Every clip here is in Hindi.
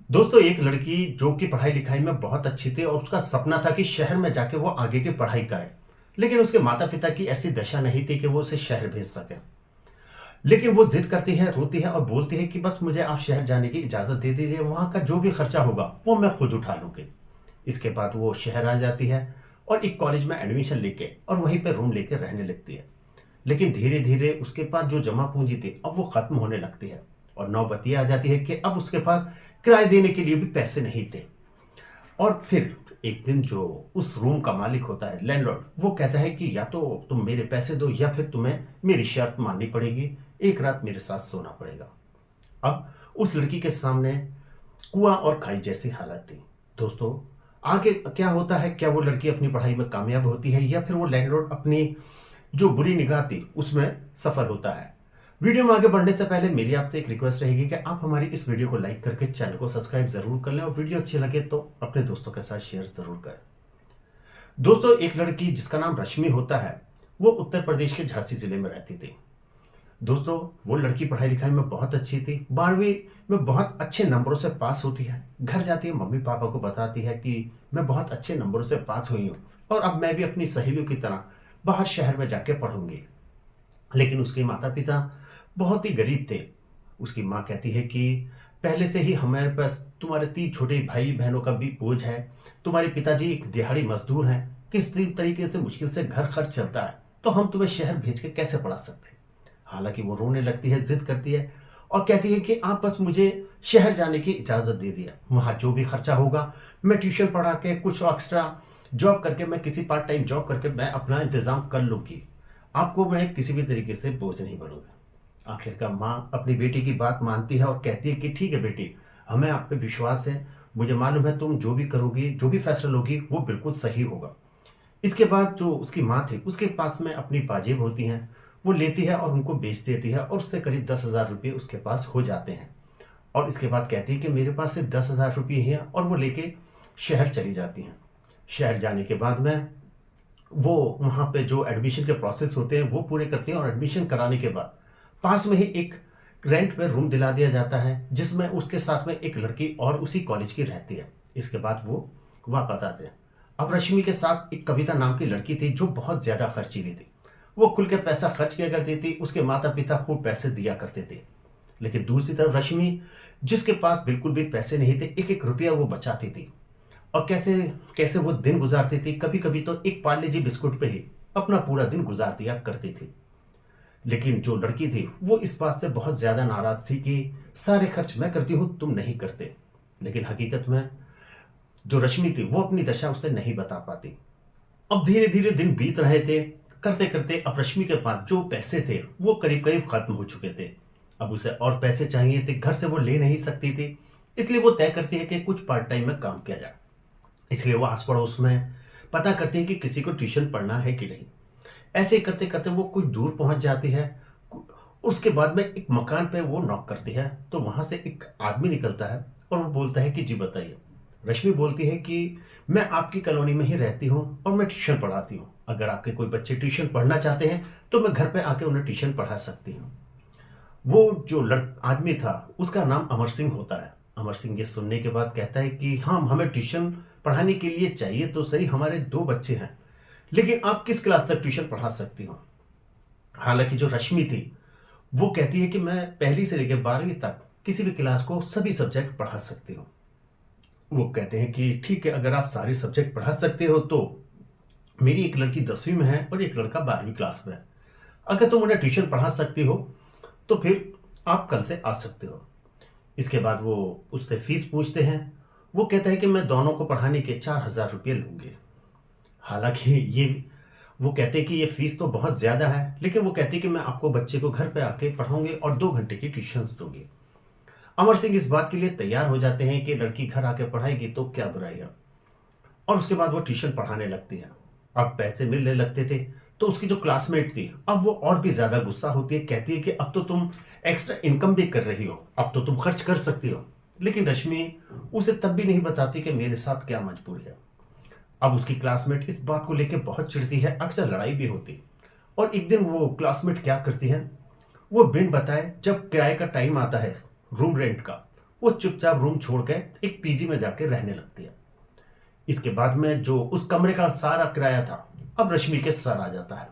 दोस्तों एक लड़की जो कि पढ़ाई लिखाई में बहुत अच्छी थी और उसका सपना था कि शहर में जाके वो आगे की पढ़ाई करे। लेकिन उसके माता पिता की ऐसी दशा नहीं थी कि वो उसे शहर भेज सके। लेकिन वो जिद करती है, रोती है और बोलती है कि बस मुझे आप शहर जाने की इजाजत दे दीजिए, वहां का जो भी खर्चा होगा वो मैं खुद उठा लूंगी। इसके बाद वो शहर आ जाती है और एक कॉलेज में एडमिशन लेके और वहीं पर रूम लेके रहने लगती है। लेकिन धीरे धीरे उसके पास जो जमा पूंजी थी अब वो खत्म होने लगती है और नौबत ये आ जाती है कि अब उसके पास किराए देने के लिए भी पैसे नहीं थे। और फिर एक दिन जो उस रूम का मालिक होता है, लैंडलॉर्ड, वो कहता है कि या तो तुम मेरे पैसे दो या फिर तुम्हें मेरी शर्त माननी पड़ेगी, एक रात मेरे साथ सोना पड़ेगा। अब उस लड़की के सामने कुआं और खाई जैसी हालत थी। दोस्तों आगे क्या होता है, क्या वो लड़की अपनी पढ़ाई में कामयाब होती है या फिर वो लैंडलॉर्ड अपनी जो बुरी निगाह थी उसमें सफल होता है। वीडियो में आगे बढ़ने से पहले मेरी आपसे एक रिक्वेस्ट रहेगी कि आप हमारी इस वीडियो को लाइक करके चैनल को सब्सक्राइब जरूर कर लें और वीडियो अच्छी लगे तो अपने दोस्तों के साथ शेयर जरूर करें। दोस्तों एक लड़की जिसका नाम रश्मि होता है, वो उत्तर प्रदेश के झांसी जिले में रहती थी। दोस्तों वो लड़की पढ़ाई लिखाई में बहुत अच्छी थी, 12वीं में बहुत अच्छे नंबरों से पास होती है। घर जाती है, मम्मी पापा को बताती है कि मैं बहुत अच्छे नंबरों से पास हुई हूँ और अब मैं भी अपनी सहेलियों की तरह बाहर शहर में जाके पढ़ूंगी। लेकिन उसके माता पिता बहुत ही गरीब थे। उसकी माँ कहती है कि पहले से ही हमारे पास तुम्हारे 3 छोटे भाई बहनों का भी बोझ है, तुम्हारे पिताजी एक दिहाड़ी मजदूर हैं, किस तरीके से मुश्किल से घर खर्च चलता है, तो हम तुम्हें शहर भेज के कैसे पढ़ा सकते हैं। हालांकि वो रोने लगती है, जिद करती है और कहती है कि आप बस मुझे शहर जाने की इजाज़त दे दिया, वहाँ जो भी खर्चा होगा मैं ट्यूशन पढ़ा के कुछ एक्स्ट्रा जॉब करके, मैं किसी पार्ट टाइम जॉब करके मैं अपना इंतज़ाम कर लूँगी, आपको मैं किसी भी तरीके से बोझ नहीं बनूंगा। आखिरकार माँ अपनी बेटी की बात मानती है और कहती है कि ठीक है बेटी, हमें आप पे विश्वास है, मुझे मालूम है तुम जो भी करोगी, जो भी फैसला लोगी वो बिल्कुल सही होगा। इसके बाद जो उसकी माँ थी उसके पास में अपनी पाजेब होती हैं, वो लेती है और उनको बेच देती है और उससे करीब 10,000 रुपये उसके पास हो जाते हैं। और इसके बाद कहती है कि मेरे पास सिर्फ 10,000 रुपये ही हैं और वो लेके शहर चली जाती हैं। शहर जाने के बाद में वो वहाँ पे जो एडमिशन के प्रोसेस होते हैं वो पूरे करती हैं और एडमिशन कराने के बाद पास में ही एक रेंट पे रूम दिला दिया जाता है जिसमें उसके साथ में एक लड़की और उसी कॉलेज की रहती है। इसके बाद वो वापस आते हैं। अब रश्मि के साथ एक कविता नाम की लड़की थी जो बहुत ज्यादा खर्चीली थी। वो खुल के पैसा खर्च किया करती थी, उसके माता पिता खूब पैसे दिया करते थे। लेकिन दूसरी तरफ रश्मि, जिसके पास बिल्कुल भी पैसे नहीं थे, एक एक रुपया वो बचाती थी और कैसे कैसे वो दिन गुजारती थी। कभी कभी तो एक पार्ले जी बिस्कुट पे ही अपना पूरा दिन गुजार दिया करती थी। लेकिन जो लड़की थी वो इस बात से बहुत ज्यादा नाराज थी कि सारे खर्च मैं करती हूं, तुम नहीं करते। लेकिन हकीकत में जो रश्मि थी वो अपनी दशा उसे नहीं बता पाती। अब धीरे धीरे दिन बीत रहे थे, करते करते अब रश्मि के पास जो पैसे थे वो करीब करीब खत्म हो चुके थे। अब उसे और पैसे चाहिए थे, घर से वो ले नहीं सकती थी। इसलिए वो तय करती है कि कुछ पार्ट टाइम में काम किया जाए। इसलिए वो आस पड़ोस में पता करती है कि किसी को ट्यूशन पढ़ना है कि नहीं। ऐसे ही करते करते वो कुछ दूर पहुंच जाती है। उसके बाद में एक मकान पे वो नॉक करती है तो वहां से एक आदमी निकलता है और वो बोलता है कि जी बताइए। रश्मि बोलती है कि मैं आपकी कॉलोनी में ही रहती हूँ और मैं ट्यूशन पढ़ाती हूँ, अगर आपके कोई बच्चे ट्यूशन पढ़ना चाहते हैं तो मैं घर पे आके उन्हें ट्यूशन पढ़ा सकती हूँ। वो जो आदमी था उसका नाम अमर सिंह होता है। अमर सिंह ये सुनने के बाद कहता है कि हाँ, हमें ट्यूशन पढ़ाने के लिए चाहिए तो सही, हमारे 2 बच्चे हैं, लेकिन आप किस क्लास तक ट्यूशन पढ़ा सकती हो। हालांकि जो रश्मि थी वो कहती है कि मैं पहली से लेकर 12वीं तक किसी भी क्लास को सभी सब्जेक्ट पढ़ा सकती हूँ। वो कहते हैं कि ठीक है, अगर आप सारे सब्जेक्ट पढ़ा सकते हो तो मेरी एक लड़की 10वीं में है और एक लड़का 12वीं क्लास में है, अगर तुम उन्हें ट्यूशन पढ़ा सकती हो तो फिर आप कल से आ सकते हो। इसके बाद वो उससे फीस पूछते हैं। वो कहता है कि मैं दोनों को पढ़ाने के 4,000 रुपये लूंगी। हालांकि ये वो कहते हैं कि ये फीस तो बहुत ज़्यादा है, लेकिन वो कहते हैं कि मैं आपको बच्चे को घर पे आके पढ़ाऊंगी और 2 घंटे की ट्यूशन दूंगी। अमर सिंह इस बात के लिए तैयार हो जाते हैं कि लड़की घर आके पढ़ाएगी तो क्या बुराई है। और उसके बाद वो ट्यूशन पढ़ाने लगती है। अब पैसे मिलने लगते थे तो उसकी जो क्लासमेट थी अब वो और भी ज़्यादा गुस्सा होती है, कहती है कि अब तो तुम एक्स्ट्रा इनकम भी कर रही हो, अब तो तुम खर्च कर सकती हो। लेकिन रश्मि उसे तब भी नहीं बताती कि मेरे साथ क्या मजबूरी है। अब उसकी क्लासमेट इस बात को लेकर बहुत चिढ़ती है, अक्सर लड़ाई भी होती। और एक दिन वो क्लासमेट क्या करती है, वो बिन बताए जब किराए का टाइम आता है रूम रेंट का, वो चुपचाप रूम छोड़ के एक पीजी में जाके रहने लगती है। इसके बाद में जो उस कमरे का सारा किराया था, अब रश्मि के सर आ जाता है।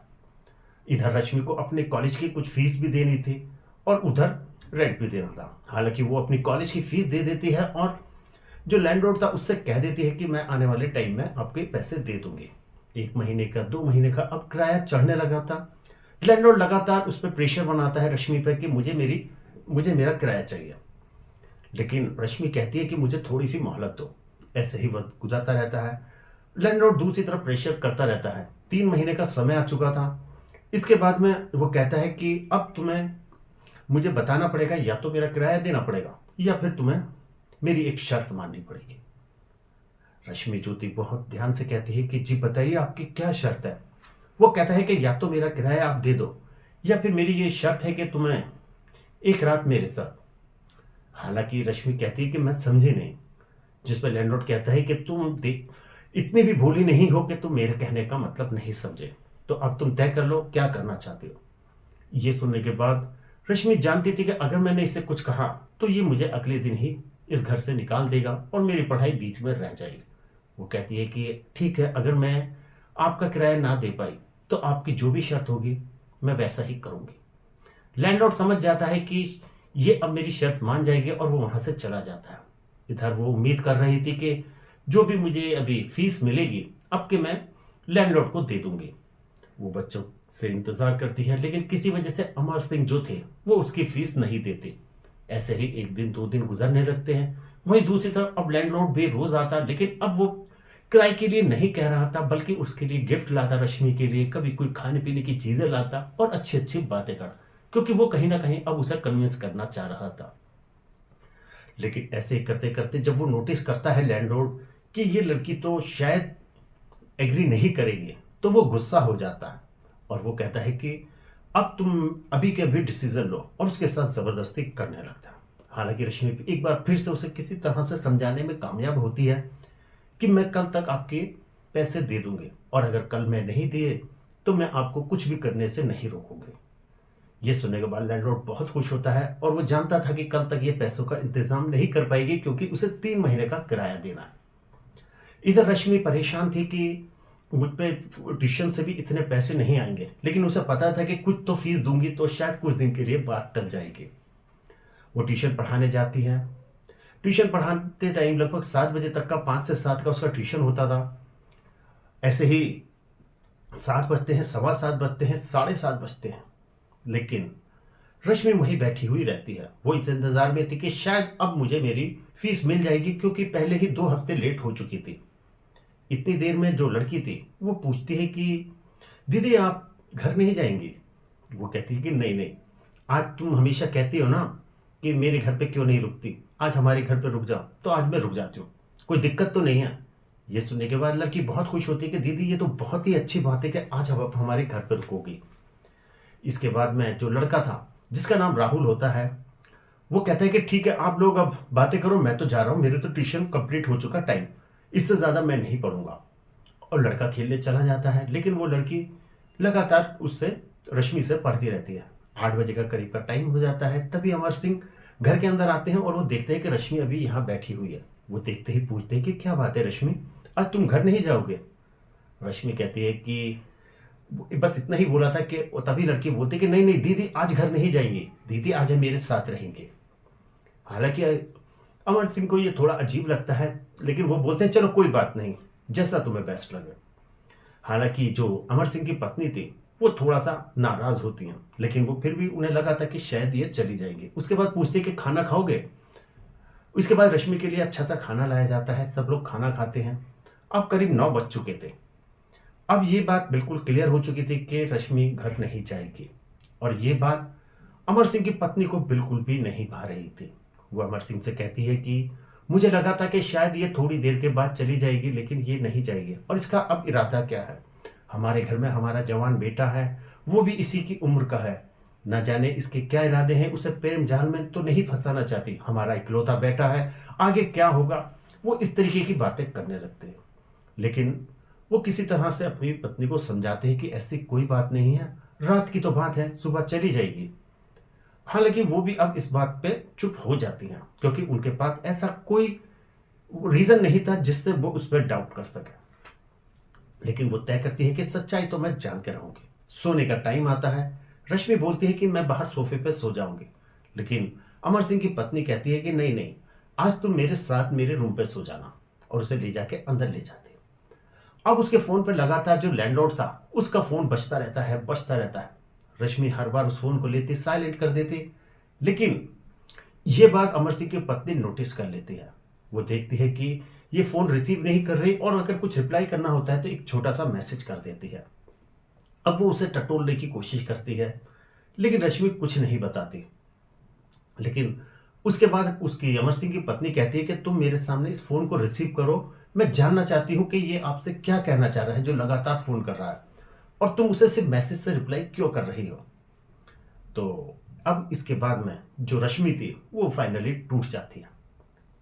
इधर रश्मि को अपने कॉलेज की कुछ फीस भी देनी थी और उधर रेंट भी देना था। हालांकि वो अपनी कॉलेज की फीस दे देती है और जो लैंडलॉर्ड था उससे कह देती है कि मैं आने वाले टाइम में आपके पैसे दे दूंगी। 1 महीने का, 2 महीने का, अब किराया चढ़ने लगा था। लैंडलॉर्ड लगातार उस पर प्रेशर बनाता है रश्मि पर कि मुझे मेरा किराया चाहिए। लेकिन रश्मि कहती है कि मुझे थोड़ी सी मोहलत दो। ऐसे ही वक्त गुजरता रहता है। लैंडलॉर्ड दूसरी तरफ प्रेशर करता रहता है। 3 महीने का समय आ चुका था। इसके बाद में वो कहता है कि अब तुम्हें मुझे बताना पड़ेगा, या तो मेरा किराया देना पड़ेगा या फिर तुम्हें मेरी एक शर्त माननी पड़ेगी। रश्मि ज्योति बहुत ध्यान से कहती है कि जी बताइए आपकी क्या शर्त है। वो कहता है कि या तो मेरा किराया आप दे दो या फिर मेरी ये शर्त है कि तुम्हें एक रात मेरे साथ। हालांकि रश्मि कहती है कि मैं समझी नहीं। जिस पर लैंडलॉर्ड कहता है कि तुम देख इतनी भी भोली नहीं हो कि तुम मेरे कहने का मतलब नहीं समझे, तो अब तुम तय कर लो क्या करना चाहते हो। ये सुनने के बाद रश्मि जानती थी कि अगर मैंने इसे कुछ कहा तो ये मुझे अगले दिन ही इस घर से निकाल देगा और मेरी पढ़ाई बीच में रह जाएगी। वो कहती है कि ठीक है, अगर मैं आपका किराया ना दे पाई तो आपकी जो भी शर्त होगी मैं वैसा ही करूंगी। लैंडलॉर्ड समझ जाता है कि ये अब मेरी शर्त मान जाएगी और वो वहां से चला जाता है। इधर वो उम्मीद कर रही थी कि जो भी मुझे अभी फीस मिलेगी अब कि मैं लैंडलॉर्ड को दे दूंगी। वो बच्चों से इंतजार करती है, लेकिन किसी वजह से अमर सिंह जो थे वो उसकी फीस नहीं देते। ऐसे ही 1 दिन 2 दिन गुजरने लगते हैं। वहीं दूसरी तरफ अब लैंडलॉर्ड भी रोज आता, लेकिन अब वो किराए के लिए नहीं कह रहा था बल्कि उसके लिए गिफ्ट लाता रश्मि के लिए, कभी कोई खाने पीने की चीजें लाता और अच्छी अच्छी बातें कर, क्योंकि वो कहीं ना कहीं अब उसे कन्विंस करना चाह रहा था। लेकिन ऐसे करते करते जब वो नोटिस करता है लैंडलॉर्ड कि ये लड़की तो शायद एग्री नहीं करेगी, तो वो गुस्सा हो जाता है और वो कहता है कि अब तुम अभी के अभी डिसीजन लो, और उसके साथ जबरदस्ती करने लगता है। हालांकि रश्मि एक बार फिर से उसे किसी तरह से समझाने में कामयाब होती है कि मैं कल तक आपके पैसे दे दूंगी और अगर कल मैं नहीं दिए तो मैं आपको कुछ भी करने से नहीं रोकूंगी। ये सुनने के बाद लैंडलॉर्ड बहुत खुश होता है और वो जानता था कि कल तक ये पैसों का इंतजाम नहीं कर पाएगी क्योंकि उसे 3 महीने का किराया देना है। इधर रश्मि परेशान थी कि मुझ पे ट्यूशन से भी इतने पैसे नहीं आएंगे, लेकिन उसे पता था कि कुछ तो फीस दूंगी तो शायद कुछ दिन के लिए बात टल जाएगी। वो ट्यूशन पढ़ाने जाती है। ट्यूशन पढ़ाते टाइम लगभग 7 बजे तक का, 5 से 7 का उसका ट्यूशन होता था। ऐसे ही 7 बजते हैं, 7:15 बजते हैं, 7:30 बजते हैं, लेकिन रश्मि वहीं बैठी हुई रहती है। वो इस इंतजार में थी कि शायद अब मुझे मेरी फीस मिल जाएगी, क्योंकि पहले ही 2 हफ्ते लेट हो चुकी थी। इतनी देर में जो लड़की थी वो पूछती है कि दीदी आप घर नहीं जाएंगी। वो कहती है कि नहीं नहीं, आज तुम हमेशा कहती हो ना कि मेरे घर पे क्यों नहीं रुकती, आज हमारे घर पे रुक जाओ, तो आज मैं रुक जाती हूँ, कोई दिक्कत तो नहीं है। ये सुनने के बाद लड़की बहुत खुश होती है कि दीदी ये तो बहुत ही अच्छी बात है कि आज आप हमारे घर पर रुकोगी। इसके बाद में जो लड़का था जिसका नाम राहुल होता है वो कहता है कि ठीक है आप लोग अब बातें करो, मैं तो जा रहा हूँ, मेरे तो ट्यूशन कंप्लीट हो चुका टाइम, इससे ज़्यादा मैं नहीं पढ़ूंगा। और लड़का खेलने चला जाता है, लेकिन वो लड़की लगातार उससे रश्मि से पढ़ती रहती है। 8 बजे का करीब का टाइम हो जाता है, तभी अमर सिंह घर के अंदर आते हैं और वो देखते हैं कि रश्मि अभी यहाँ बैठी हुई है। वो देखते ही पूछते हैं कि क्या बात है रश्मि, आज तुम घर नहीं जाओगे। रश्मि कहती है कि बस इतना ही बोला था कि तभी लड़की बोलती है कि नहीं नहीं दीदी आज घर नहीं जाएंगी, दीदी आज मेरे साथ रहेंगे। हालांकि अमर सिंह को ये थोड़ा अजीब लगता है, लेकिन वो बोलते हैं चलो कोई बात नहीं, जैसा तुम्हें बेस्ट लगे। हालांकि जो अमर सिंह की पत्नी थी वो थोड़ा सा नाराज होती हैं, लेकिन वो फिर भी उन्हें लगा था कि शायद ये चली जाएगी। उसके बाद पूछते कि खाना खाओगे। उसके बाद रश्मि के लिए अच्छा सा खाना लाया जाता है, सब लोग खाना खाते हैं। अब करीब 9 बज चुके थे। अब ये बात बिल्कुल क्लियर हो चुकी थी कि रश्मि घर नहीं जाएगी, और ये बात अमर सिंह की पत्नी को बिल्कुल भी नहीं भा रही थी। वो अमर सिंह से कहती है कि मुझे लगा था कि शायद ये थोड़ी देर के बाद चली जाएगी, लेकिन ये नहीं जाएगी, और इसका अब इरादा क्या है। हमारे घर में हमारा जवान बेटा है, वो भी इसी की उम्र का है, न जाने इसके क्या इरादे हैं। उसे प्रेम जाल में तो नहीं फंसाना चाहती, हमारा इकलौता बेटा है, आगे क्या होगा। वो इस तरीके की बातें करने लगते हैं, लेकिन वो किसी तरह से अपनी पत्नी को समझाते हैं कि ऐसी कोई बात नहीं है, रात की तो बात है, सुबह चली जाएगी। हालांकि वो भी अब इस बात पे चुप हो जाती हैं क्योंकि उनके पास ऐसा कोई रीजन नहीं था जिससे वो उस पर डाउट कर सके। लेकिन वो तय करती है कि सच्चाई तो मैं जान के रहूंगी। सोने का टाइम आता है। रश्मि बोलती है कि मैं बाहर सोफे पे सो जाऊंगी, लेकिन अमर सिंह की पत्नी कहती है कि नहीं नहीं, आज तुम मेरे साथ मेरे रूम पे सो जाना, और उसे ले जाके अंदर ले जाती है। अब उसके फोन पर लगातार जो लैंडलॉर्ड था उसका फोन बजता रहता है, बजता रहता है। रश्मि हर बार उस फोन को लेती, साइलेंट कर देती, लेकिन ये बात अमर सिंह की पत्नी नोटिस कर लेती है। वो देखती है कि ये फोन रिसीव नहीं कर रही, और अगर कुछ रिप्लाई करना होता है तो एक छोटा सा मैसेज कर देती है। अब वो उसे टटोलने की कोशिश करती है, लेकिन रश्मि कुछ नहीं बताती। लेकिन उसके बाद उसकी अमर सिंह की पत्नी कहती है कि तुम मेरे सामने इस फोन को रिसीव करो, मैं जानना चाहती हूं कि ये आपसे क्या कहना चाह रहा है जो लगातार फोन कर रहा है, और तुम उसे सिर्फ मैसेज से रिप्लाई क्यों कर रही हो। तो अब इसके बाद में जो रश्मि थी वो फाइनली टूट जाती है,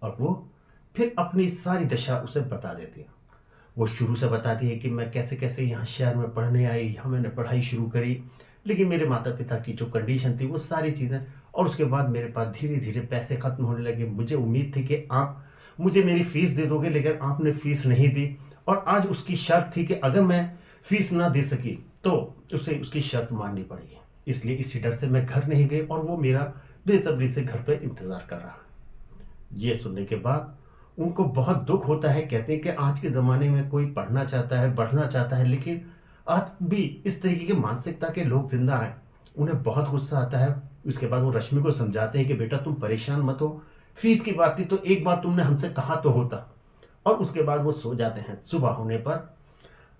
और वो फिर अपनी सारी दशा उसे बता देती है। वो शुरू से बताती है कि मैं कैसे कैसे यहाँ शहर में पढ़ने आई, यहाँ मैंने पढ़ाई शुरू करी, लेकिन मेरे माता पिता की जो कंडीशन थी वो सारी चीज़ें, और उसके बाद मेरे पास धीरे धीरे पैसे खत्म होने लगे। मुझे उम्मीद थी कि आप मुझे मेरी फीस दे दोगे, लेकिन आपने फीस नहीं दी, और आज उसकी शर्त थी कि अगर मैं फीस ना दे सकी तो उसे उसकी शर्त माननी पड़ेगी। इसलिए इसी डर से मैं घर नहीं गई, और वो मेरा बेसब्री से घर पर इंतज़ार कर रहा है। ये सुनने के बाद उनको बहुत दुख होता है। कहते हैं कि आज के ज़माने में कोई पढ़ना चाहता है, बढ़ना चाहता है, लेकिन आज भी इस तरीके की मानसिकता के लोग जिंदा हैं। उन्हें बहुत गुस्सा आता है। उसके बाद वो रश्मि को समझाते हैं कि बेटा तुम परेशान मत हो, फीस की बात थी तो एक बार तुमने हमसे कहा तो होता। और उसके बाद वो सो जाते हैं। सुबह होने पर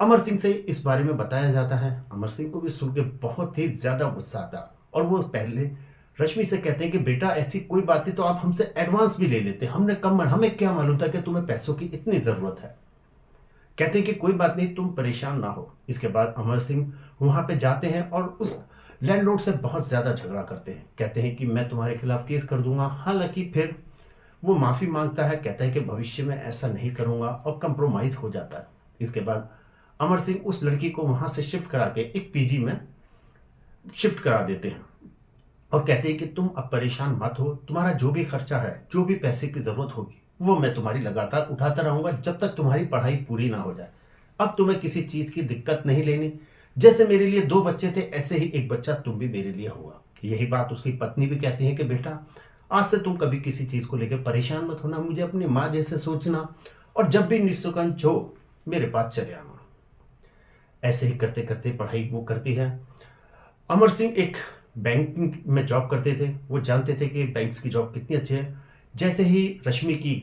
अमर सिंह से इस बारे में बताया जाता है। अमर सिंह को भी सुन के बहुत ही ज़्यादा गुस्सा आता, और वो पहले रश्मि से कहते हैं कि बेटा ऐसी कोई बात थी तो आप हमसे एडवांस भी ले लेते, हमने कम, हमें क्या मालूम था कि तुम्हें पैसों की इतनी ज़रूरत है। कहते हैं कि कोई बात नहीं, तुम परेशान ना हो। इसके बाद अमर सिंह वहां पे जाते हैं और उस लैंडलॉर्ड से बहुत ज़्यादा झगड़ा करते हैं। कहते हैं कि मैं तुम्हारे खिलाफ केस कर दूंगा। हालांकि फिर वो माफ़ी मांगता है, कहता है कि भविष्य में ऐसा नहीं करूंगा, और कंप्रोमाइज हो जाता है। इसके बाद अमर सिंह उस लड़की को वहां से शिफ्ट करा के एक पीजी में शिफ्ट करा देते हैं, और कहते हैं कि तुम अब परेशान मत हो, तुम्हारा जो भी खर्चा है, जो भी पैसे की ज़रूरत होगी, वो मैं तुम्हारी लगातार उठाता रहूंगा जब तक तुम्हारी पढ़ाई पूरी ना हो जाए। अब तुम्हें किसी चीज़ की दिक्कत नहीं लेनी। जैसे मेरे लिए 2 बच्चे थे, ऐसे ही एक बच्चा तुम भी मेरे लिए हुआ। यही बात उसकी पत्नी भी कहती है कि बेटा आज से तुम कभी किसी चीज़ को लेकर परेशान मत होना, मुझे अपनी माँ जैसे सोचना, और जब भी निःसंकोच हो मेरे पास चले आना। ऐसे ही करते करते पढ़ाई वो करती है। अमर सिंह एक बैंकिंग में जॉब करते थे। वो जानते थे कि बैंक्स की जॉब कितनी अच्छी है। जैसे ही रश्मि की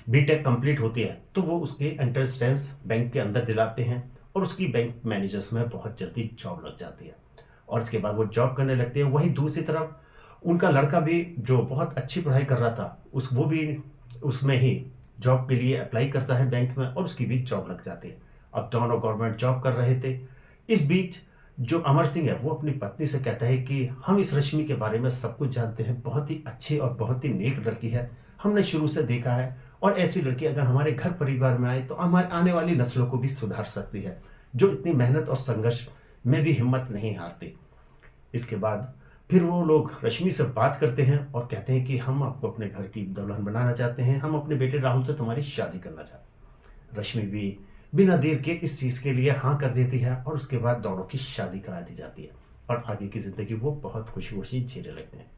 बीटेक कंप्लीट होती है तो वो उसके एंट्रेंस बैंक के अंदर दिलाते हैं, और उसकी बैंक मैनेजर्स में बहुत जल्दी जॉब लग जाती है, और इसके बाद वो जॉब करने लगते हैं। वहीं दूसरी तरफ उनका लड़का भी जो बहुत अच्छी पढ़ाई कर रहा था, वो भी उसमें ही जॉब के लिए अप्लाई करता है बैंक में, और उसकी भी जॉब लग जाती है। अब दोनों गवर्नमेंट जॉब कर रहे थे। इस बीच जो अमर सिंह है वो अपनी पत्नी से कहता है कि हम इस रश्मि के बारे में सब कुछ जानते हैं, बहुत ही अच्छी और बहुत ही नेक लड़की है, हमने शुरू से देखा है, और ऐसी लड़की अगर हमारे घर परिवार में आए तो हमारे आने वाली नस्लों को भी सुधार सकती है, जो इतनी मेहनत और संघर्ष में भी हिम्मत नहीं हारती। इसके बाद फिर वो लोग रश्मि से बात करते हैं और कहते हैं कि हम आपको अपने घर की दुल्हन बनाना चाहते हैं, हम अपने बेटे राहुल से तुम्हारी शादी करना चाहते हैं। रश्मि भी बिना देर के इस चीज़ के लिए हाँ कर देती है, और उसके बाद दोनों की शादी करा दी जाती है, और आगे की ज़िंदगी वो बहुत खुशी खुशी जीने लगते हैं।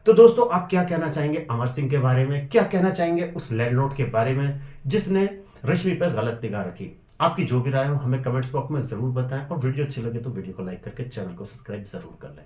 तो दोस्तों, आप क्या कहना चाहेंगे अमर सिंह के बारे में? क्या कहना चाहेंगे उस लैंडलॉर्ड के बारे में जिसने रश्मि पर गलत निगाह रखी? आपकी जो भी राय हो हमें कमेंट्स बॉक्स में ज़रूर बताएं, और वीडियो अच्छी लगे तो वीडियो को लाइक करके चैनल को सब्सक्राइब ज़रूर कर लें।